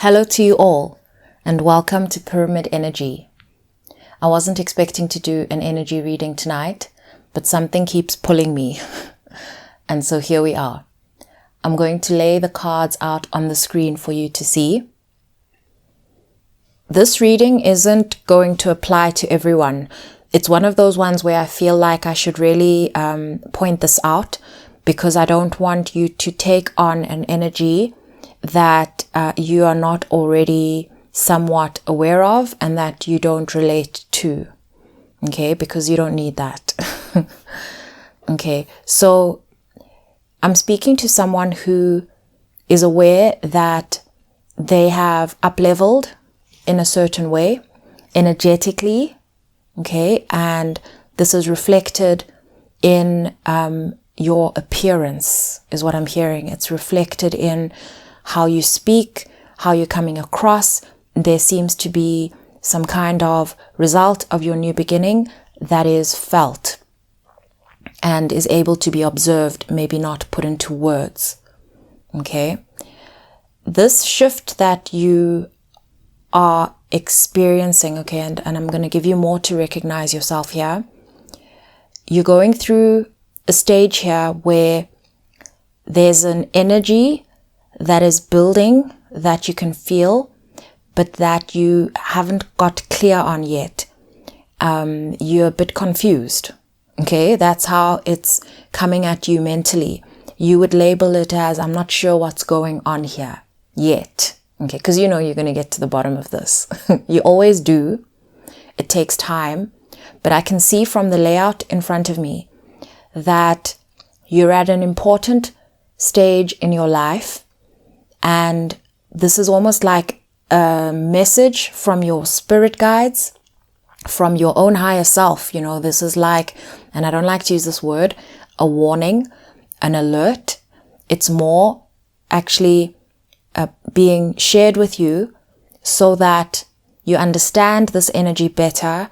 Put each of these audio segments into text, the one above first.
Hello to you all, and welcome to Pyramid Energy. I wasn't expecting to do an energy reading tonight, but something keeps pulling me. And so here we are. I'm going to lay the cards out on the screen for you to see. This reading isn't going to apply to everyone. It's one of those ones where I feel like I should really point this out, because I don't want you to take on an energy that you are not already somewhat aware of and that you don't relate to. Okay, because you don't need that. Okay, so I'm speaking to someone who is aware that they have up-leveled in a certain way, energetically, okay, and this is reflected in your appearance, is what I'm hearing. It's reflected in how you speak, how you're coming across. There seems to be some kind of result of your new beginning that is felt and is able to be observed, maybe not put into words. Okay. This shift that you are experiencing, okay, and I'm going to give you more to recognize yourself here. You're going through a stage here where there's an energy that is building that you can feel, but that you haven't got clear on yet. You're a bit confused. Okay, that's how it's coming at you mentally. You would label it as, I'm not sure what's going on here yet. Okay, because you know you're going to get to the bottom of this. You always do. It takes time. But I can see from the layout in front of me that you're at an important stage in your life. And this is almost like a message from your spirit guides, from your own higher self. You know, this is like, and I don't like to use this word, a warning, an alert. It's more actually being shared with you so that you understand this energy better,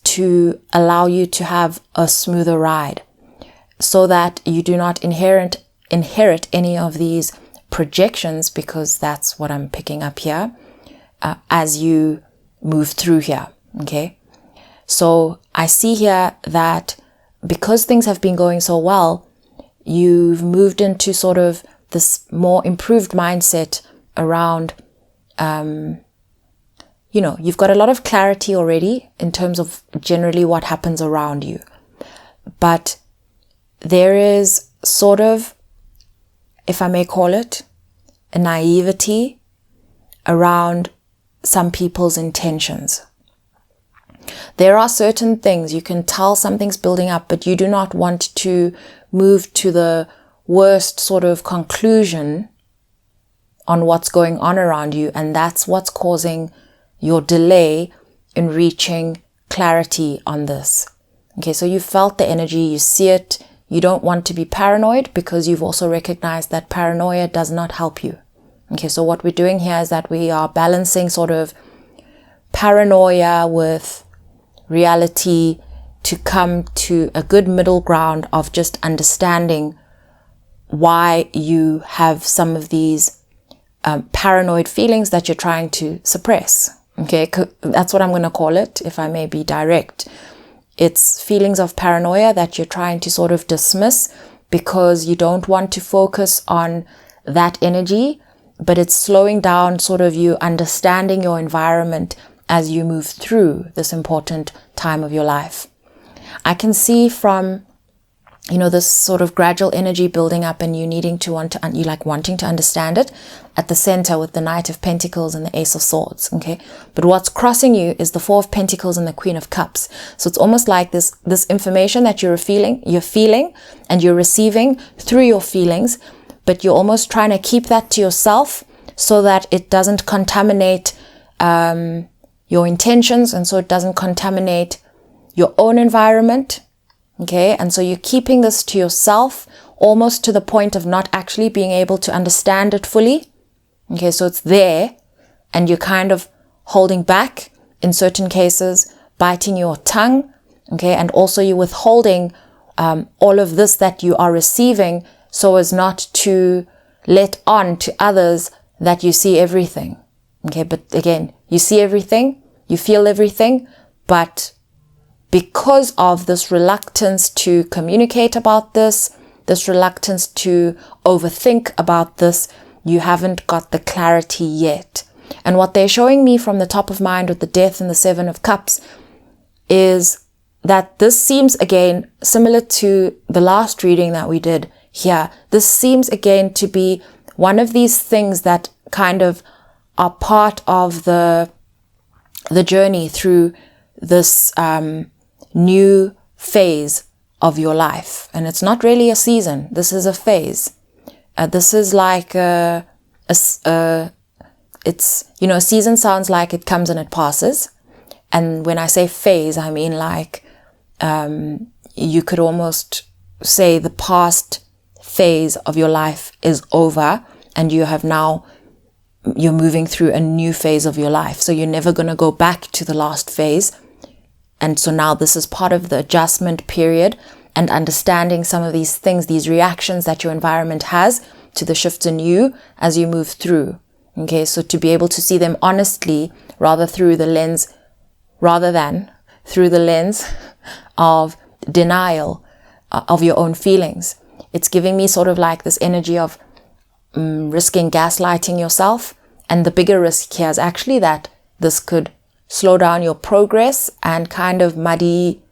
to allow you to have a smoother ride, so that you do not inherit any of these projections, because that's what I'm picking up here as you move through here. Okay, so I see here that because things have been going so well, you've moved into sort of this more improved mindset around you've got a lot of clarity already in terms of generally what happens around you, but there is sort of, if I may call it, a naivety around some people's intentions. There are certain things you can tell something's building up, but you do not want to move to the worst sort of conclusion on what's going on around you, and that's what's causing your delay in reaching clarity on this. Okay, so you felt the energy, you see it. You don't want to be paranoid, because you've also recognized that paranoia does not help you. Okay, so what we're doing here is that we are balancing sort of paranoia with reality to come to a good middle ground of just understanding why you have some of these paranoid feelings that you're trying to suppress. Okay, that's what I'm going to call it, if I may be direct. It's feelings of paranoia that you're trying to sort of dismiss because you don't want to focus on that energy, but it's slowing down sort of you understanding your environment as you move through this important time of your life. I can see from, this sort of gradual energy building up, and you needing to wanting to understand it at the center with the Knight of Pentacles and the Ace of Swords. Okay. But what's crossing you is the Four of Pentacles and the Queen of Cups. So it's almost like this information that you're feeling and you're receiving through your feelings, but you're almost trying to keep that to yourself so that it doesn't contaminate your intentions, and so it doesn't contaminate your own environment. Okay, and so you're keeping this to yourself almost to the point of not actually being able to understand it fully. Okay, so it's there and you're kind of holding back in certain cases, biting your tongue. Okay, and also you're withholding all of this that you are receiving so as not to let on to others that you see everything. Okay, but again, you see everything, you feel everything, but because of this reluctance to communicate about this reluctance to overthink about this, you haven't got the clarity yet. And what they're showing me from the top of mind with the Death and the Seven of Cups is that this seems, again, similar to the last reading that we did here. This seems, again, to be one of these things that kind of are part of the journey through this new phase of your life. And it's not really a season. This is a phase. This is like a season sounds like it comes and it passes. And when I say phase, I mean like you could almost say the past phase of your life is over and you're moving through a new phase of your life. So you're never going to go back to the last phase. And so now this is part of the adjustment period and understanding some of these things, these reactions that your environment has to the shifts in you as you move through. Okay, so to be able to see them honestly rather than through the lens of denial of your own feelings. It's giving me sort of like this energy of risking gaslighting yourself. And the bigger risk here is actually that this could slow down your progress and kind of muddy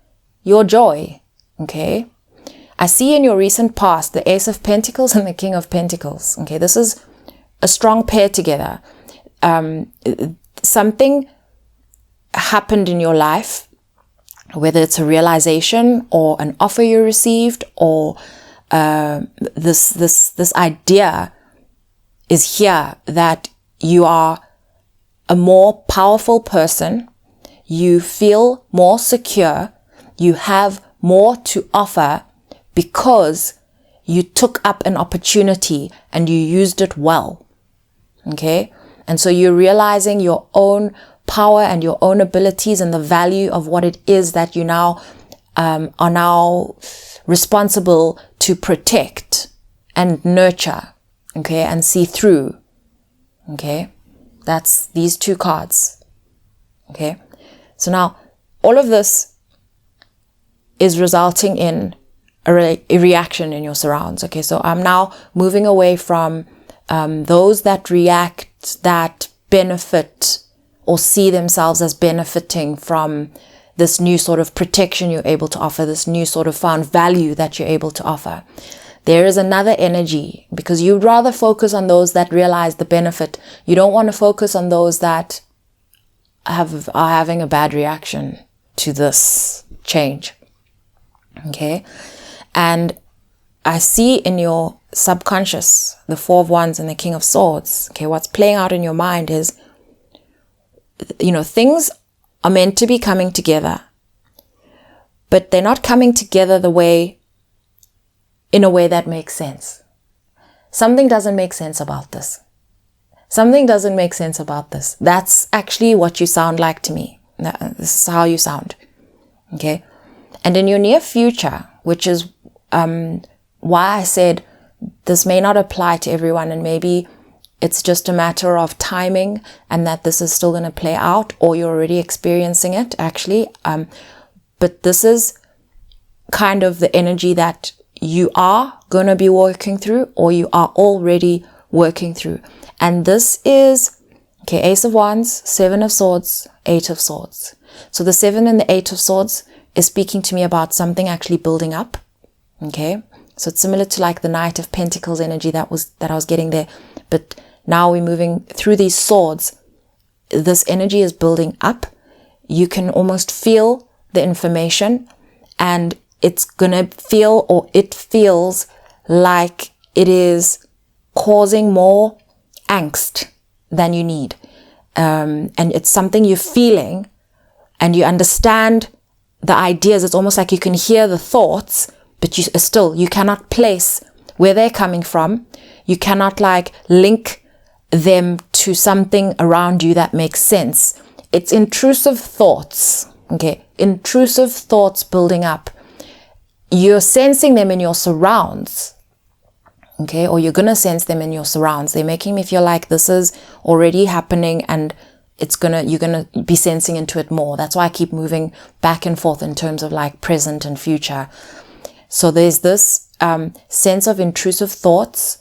your joy. Okay. I see in your recent past the Ace of Pentacles and the King of Pentacles. Okay. This is a strong pair together. Something happened in your life, whether it's a realization or an offer you received or this idea is here that you are a more powerful person, you feel more secure, you have more to offer because you took up an opportunity and you used it well. Okay? And so you're realizing your own power and your own abilities and the value of what it is that you now are now responsible to protect and nurture, okay, and see through. Okay? That's these two cards. Okay? So now all of this is resulting in a reaction in your surrounds. Okay? So I'm now moving away from those that react, that benefit or see themselves as benefiting from this new sort of protection you're able to offer, this new sort of found value that you're able to offer. There is another energy because you'd rather focus on those that realize the benefit. You don't want to focus on those that are having a bad reaction to this change. Okay? And I see in your subconscious, the Four of Wands and the King of Swords. Okay, what's playing out in your mind is, things are meant to be coming together, but they're not coming together in a way that makes sense. Something doesn't make sense about this. Something doesn't make sense about this. That's actually what you sound like to me. This is how you sound. Okay. And in your near future, which is why I said this may not apply to everyone and maybe it's just a matter of timing and that this is still going to play out or you're already experiencing it actually. But this is kind of the energy that you are going to be working through or you are already working through. And this is, okay, Ace of Wands, Seven of Swords, Eight of Swords. So the Seven and the Eight of Swords is speaking to me about something actually building up. Okay. So it's similar to like the Knight of Pentacles energy that I was getting there. But now we're moving through these swords. This energy is building up. You can almost feel the information and it's going to feel, or it feels like it is causing more angst than you need. And it's something you're feeling and you understand the ideas. It's almost like you can hear the thoughts, but you cannot place where they're coming from. You cannot link them to something around you that makes sense. It's intrusive thoughts. Okay. Intrusive thoughts building up. You're sensing them in your surrounds. okay? Or you're going to sense them in your surrounds. They're making me feel like this is already happening and you're going to be sensing into it more. That's why I keep moving back and forth in terms of like present and future. So there's this sense of intrusive thoughts,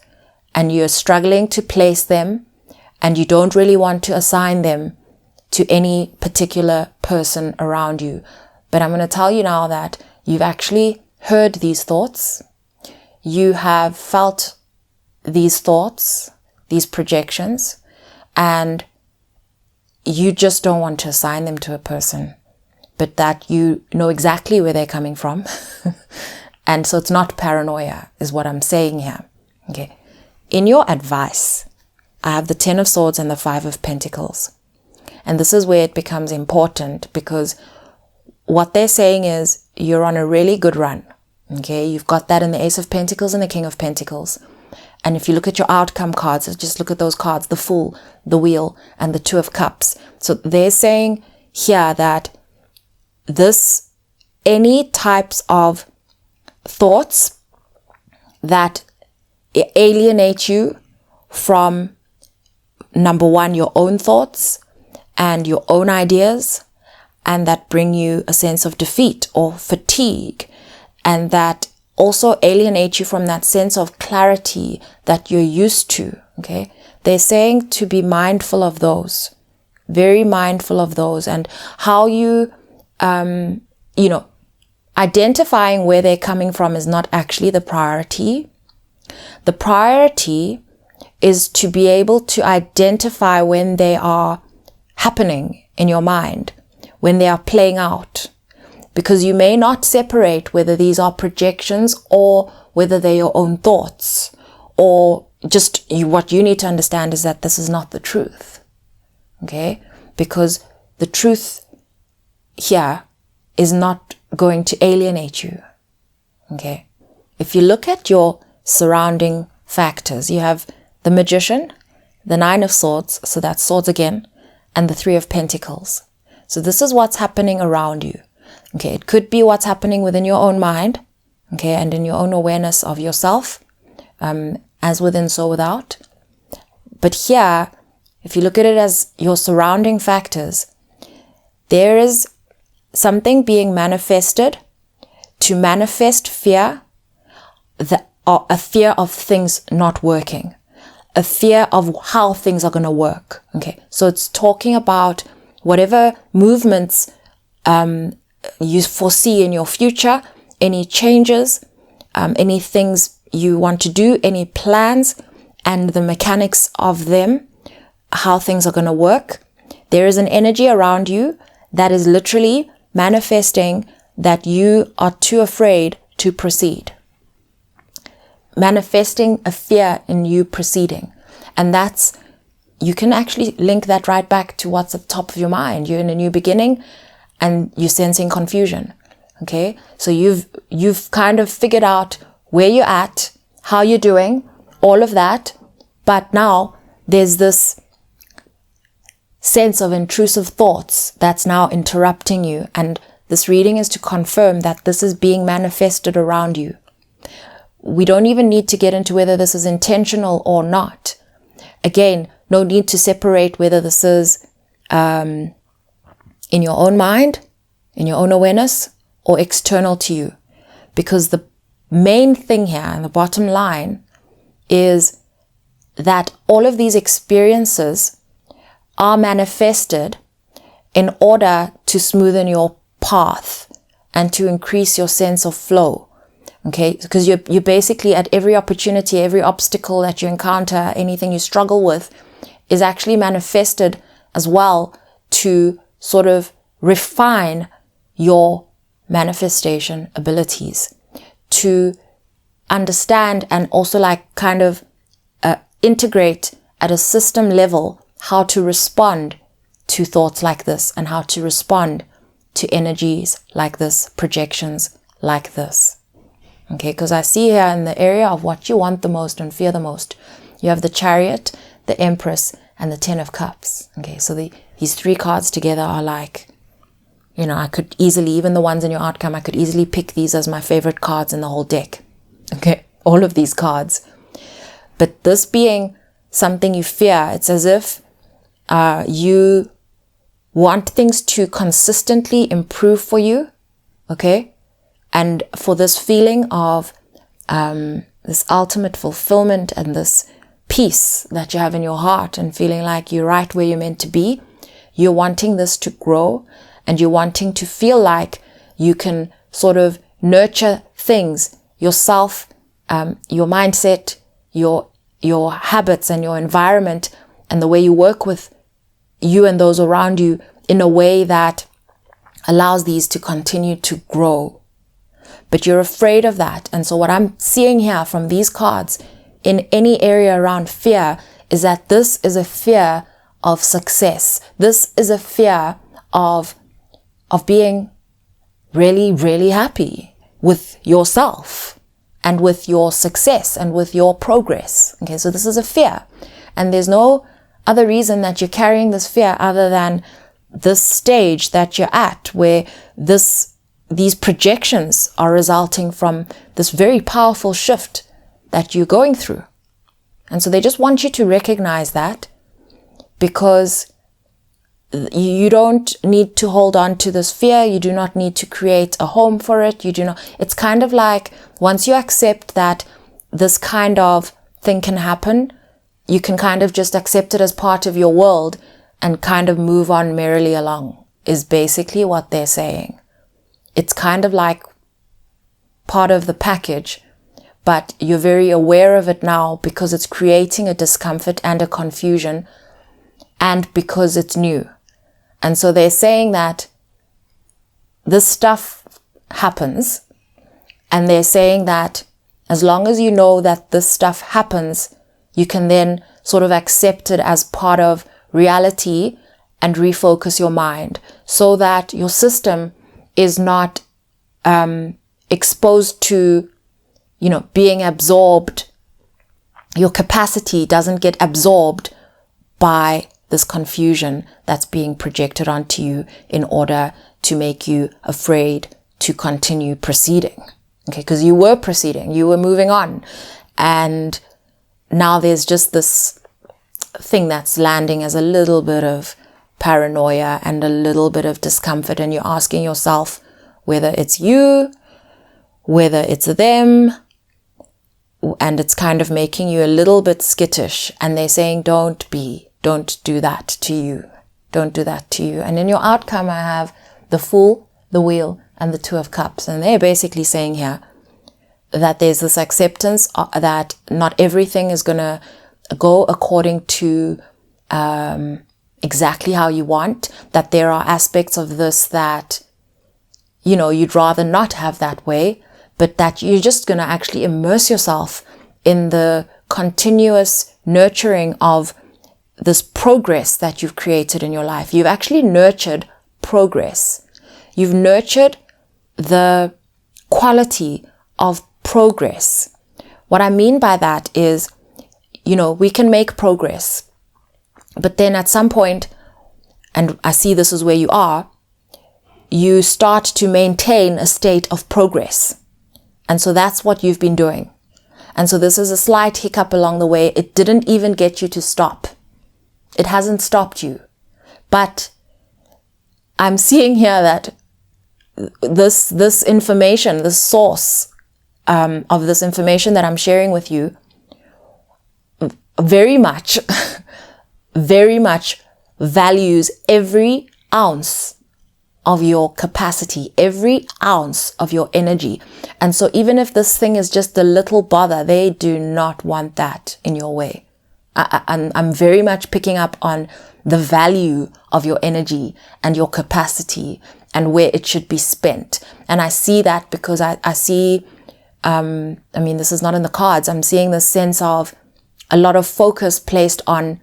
and you're struggling to place them, and you don't really want to assign them to any particular person around you. But I'm going to tell you now that you've actually heard these thoughts. You have felt these thoughts, these projections, and you just don't want to assign them to a person, but that you know exactly where they're coming from. And so it's not paranoia, is what I'm saying here. Okay. In your advice, I have the 10 of Swords and the 5 of Pentacles. And this is where it becomes important, because what they're saying is you're on a really good run. Okay. You've got that in the Ace of Pentacles and the King of Pentacles. And if you look at your outcome cards, just look at those cards, the Fool, the Wheel, and the 2 of Cups. So they're saying here that any types of thoughts that alienate you from, number one, your own thoughts and your own ideas, and that bring you a sense of defeat or fatigue, and that also alienate you from that sense of clarity that you're used to, okay? They're saying to be mindful of those, very mindful of those, and how you, identifying where they're coming from is not actually the priority. The priority is to be able to identify when they are happening in your mind, when they are playing out. Because you may not separate whether these are projections or whether they're your own thoughts, or just what you need to understand is that this is not the truth. Okay? Because the truth here is not going to alienate you. Okay? If you look at your surrounding factors, you have the Magician, the 9 of Swords, so that's swords again, and the 3 of Pentacles. So this is what's happening around you. Okay, it could be what's happening within your own mind, okay, and in your own awareness of yourself, as within, so without. But here, if you look at it as your surrounding factors, there is something being manifested to manifest fear, a fear of things not working, a fear of how things are going to work. Okay, so it's talking about whatever movements you foresee in your future, any changes, any things you want to do, any plans, and the mechanics of them, how things are going to work. There is an energy around you that is literally manifesting that you are too afraid to proceed. Manifesting a fear in you proceeding. And you can actually link that right back to what's at the top of your mind. You're in a new beginning and you're sensing confusion. Okay? So you've kind of figured out where you're at, how you're doing, all of that. But now there's this sense of intrusive thoughts that's now interrupting you. And this reading is to confirm that this is being manifested around you. We don't even need to get into whether this is intentional or not. Again, no need to separate whether this is in your own mind, in your own awareness, or external to you. Because the main thing here, and the bottom line, is that all of these experiences are manifested in order to smoothen your path and to increase your sense of flow. Okay, because you're basically at every opportunity, every obstacle that you encounter, anything you struggle with is actually manifested as well to sort of refine your manifestation abilities, to understand and also like kind of integrate at a system level how to respond to thoughts like this and how to respond to energies like this, projections like this. Okay, because I see here in the area of what you want the most and fear the most, you have the Chariot, the Empress, and the 10 of Cups. Okay, so these three cards together are like, I could easily, even the ones in your outcome, I could easily pick these as my favorite cards in the whole deck. Okay, all of these cards. But this being something you fear, it's as if you want things to consistently improve for you, okay? And for this feeling of this ultimate fulfillment and this peace that you have in your heart and feeling like you're right where you're meant to be, you're wanting this to grow, and you're wanting to feel like you can sort of nurture things, yourself, your mindset, your habits and your environment and the way you work with you and those around you in a way that allows these to continue to grow. But you're afraid of that. And so what I'm seeing here from these cards in any area around fear is that this is a fear of success. This is a fear of being really, really happy with yourself and with your success and with your progress. Okay, so this is a fear. And there's no other reason that you're carrying this fear other than this stage that you're at, where these projections are resulting from this very powerful shift that you're going through. And so they just want you to recognize that, because you don't need to hold on to this fear. You do not need to create a home for it. You do not. It's kind of like once you accept that this kind of thing can happen, you can kind of just accept it as part of your world and kind of move on merrily along, is basically what they're saying. It's kind of like part of the package, but you're very aware of it now because it's creating a discomfort and a confusion, and because it's new. And so they're saying that this stuff happens, and they're saying that as long as you know that this stuff happens, you can then sort of accept it as part of reality and refocus your mind so that your system is not exposed to, being absorbed. Your capacity doesn't get absorbed by this confusion that's being projected onto you in order to make you afraid to continue proceeding. Okay, because you were proceeding, you were moving on, and now there's just this thing that's landing as a little bit of paranoia and a little bit of discomfort, and you're asking yourself whether it's you, whether it's them, and it's kind of making you a little bit skittish. And they're saying, don't do that to you. Don't do that to you. And in your outcome, I have the Fool, the Wheel, and the Two of Cups. And they're basically saying here that there's this acceptance that not everything is going to go according to exactly how you want, that there are aspects of this that, you'd rather not have that way, but that you're just going to actually immerse yourself in the continuous nurturing of this progress that you've created in your life. You've actually nurtured progress. You've nurtured the quality of progress. What I mean by that is, we can make progress, but then at some point, and I see this is where you are, you start to maintain a state of progress. And so that's what you've been doing. And so this is a slight hiccup along the way. It didn't even get you to stop. It hasn't stopped you. But I'm seeing here that this information, the source of this information that I'm sharing with you, very much values every ounce of your capacity, every ounce of your energy. And so even if this thing is just a little bother, they do not want that in your way. I'm very much picking up on the value of your energy and your capacity and where it should be spent. And I see that because I see, this is not in the cards. I'm seeing this sense of a lot of focus placed on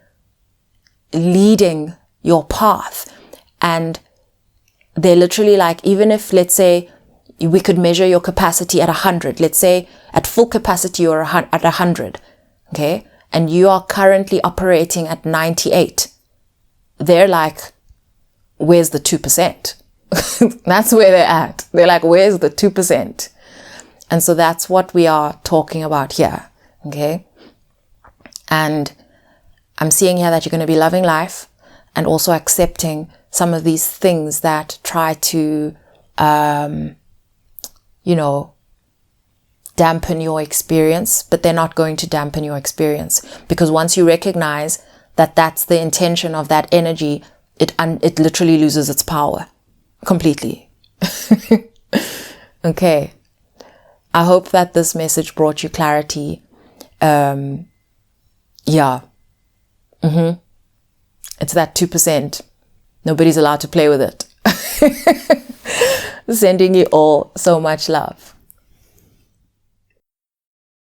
leading your path. And they're literally like, even if, let's say, we could measure your capacity at 100, let's say at full capacity you're at 100, okay? And you are currently operating at 98. They're like, where's the 2%? That's where they're at. They're like, where's the 2%? And so that's what we are talking about here, okay? And I'm seeing here that you're going to be loving life and also accepting some of these things that try to, dampen your experience, but they're not going to dampen your experience, because once you recognize that that's the intention of that energy, it literally loses its power completely. Okay. I hope that this message brought you clarity. It's that 2%. Nobody's allowed to play with it. Sending you all so much love.